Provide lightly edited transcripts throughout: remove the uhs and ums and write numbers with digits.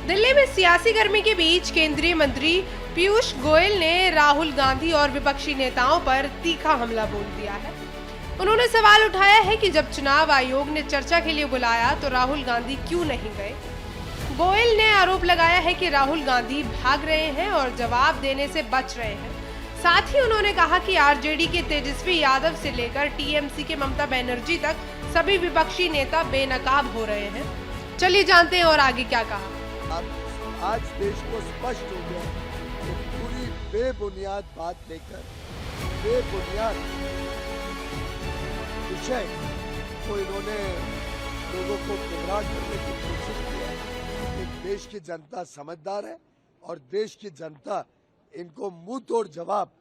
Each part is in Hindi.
दिल्ली में सियासी गर्मी के बीच केंद्रीय मंत्री पीयूष गोयल ने राहुल गांधी और विपक्षी नेताओं पर तीखा हमला बोल दिया है। उन्होंने सवाल उठाया है कि जब चुनाव आयोग ने चर्चा के लिए बुलाया तो राहुल गांधी क्यों नहीं गए। गोयल ने आरोप लगाया है कि राहुल गांधी भाग रहे हैं और जवाब देने से बच रहे हैं। साथ ही उन्होंने कहा कि आरजेडी के तेजस्वी यादव से लेकर टीएमसी के ममता बनर्जी तक सभी विपक्षी नेता बेनकाब हो रहे हैं। चलिए जानते हैं और आगे क्या कहा। आज देश को स्पष्ट हो गया कि पूरी बेबुनियाद बात लेकर बेबुनियाद विषय को इन्होंने लोगों को गुमराह करने की कोशिश की है। लेकिन देश की जनता समझदार है और देश की जनता इनको मुंह तोड़ जवाब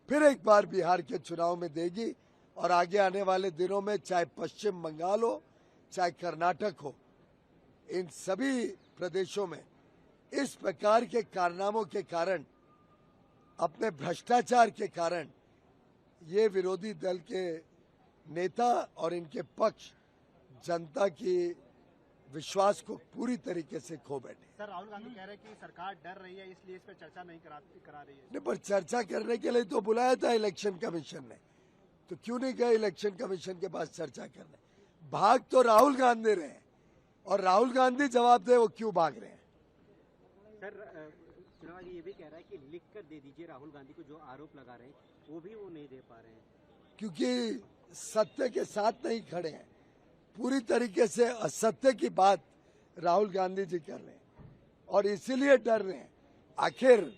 फिर एक बार बिहार के चुनाव में देगी और आगे आने वाले दिनों में चाहे पश्चिम बंगाल हो चाहे कर्नाटक हो, इन सभी प्रदेशों में इस प्रकार के कारनामों के कारण, अपने भ्रष्टाचार के कारण ये विरोधी दल के नेता और इनके पक्ष जनता की विश्वास को पूरी तरीके से खो बैठे। सर, राहुल गांधी कह रहे हैं कि सरकार डर रही है इसलिए इस पर चर्चा नहीं करा रही है। नहीं, पर चर्चा करने के लिए तो बुलाया था इलेक्शन कमीशन ने, तो क्यों नहीं गए इलेक्शन कमीशन के पास चर्चा करने। भाग तो राहुल गांधी रहे हैं और राहुल गांधी जवाब दे वो क्यों भाग रहे हैं। सर, चुनाव आयोग ये भी कह रहा है कि लिख कर दे दीजिए राहुल गांधी को, जो आरोप लगा रहे हैं वो भी वो नहीं दे पा रहे हैं क्योंकि सत्य के साथ नहीं खड़े हैं। पूरी तरीके से असत्य की बात राहुल गांधी जी कर रहे हैं और इसीलिए डर रहे हैं। आखिर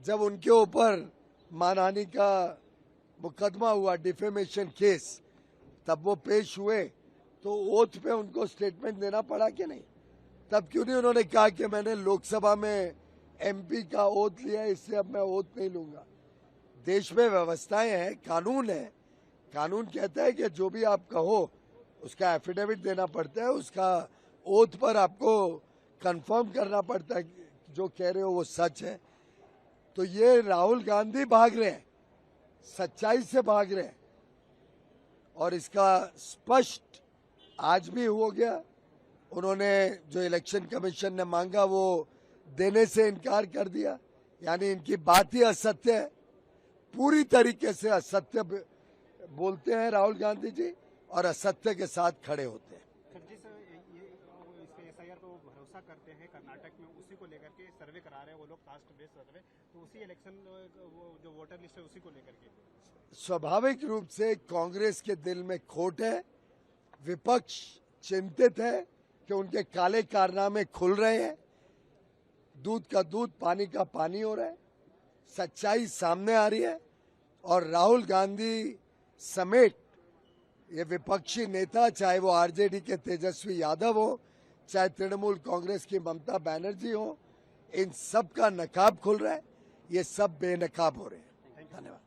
जब उनके ऊपर मानहानि का मुकदमा हुआ, डिफेमेशन केस, तब वो पेश हुए तो ओथ पे उनको स्टेटमेंट देना पड़ा कि नहीं। तब क्यों नहीं उन्होंने कहा कि मैंने लोकसभा में एमपी का ओथ लिया, इससे अब मैं ओथ नहीं लूंगा। देश में व्यवस्थाएं हैं, कानून है। कानून कहता है कि जो भी आप कहो उसका एफिडेविट देना पड़ता है, उसका ओथ पर आपको कंफर्म करना पड़ता है जो कह रहे हो वो सच है। तो ये राहुल गांधी भाग रहे हैं, सच्चाई से भाग रहे हैं और इसका स्पष्ट आज भी हो गया। उन्होंने जो इलेक्शन कमीशन ने मांगा वो देने से इनकार कर दिया, यानी इनकी बात ही असत्य है। पूरी तरीके से असत्य बोलते हैं राहुल गांधी जी और असत्य के साथ खड़े होते हैं। सर, जिस एसआईआर पर भरोसा करते हैं कर्नाटक में, उसी को लेकर के सर्वे करा रहे हैं वो लोग, कास्ट बेस्ड सर्वे, तो उसी इलेक्शन जो वोटर लिस्ट है उसी को लेकर के स्वाभाविक रूप से कांग्रेस के दिल में खोट है। विपक्ष चिंतित है कि उनके काले कारनामे खुल रहे हैं, दूध का दूध पानी का पानी हो रहा है, सच्चाई सामने आ रही है और राहुल गांधी समेत ये विपक्षी नेता, चाहे वो आरजेडी के तेजस्वी यादव हो चाहे तृणमूल कांग्रेस की ममता बनर्जी हो, इन सब का नकाब खुल रहा है। ये सब बेनकाब हो रहे हैं। धन्यवाद।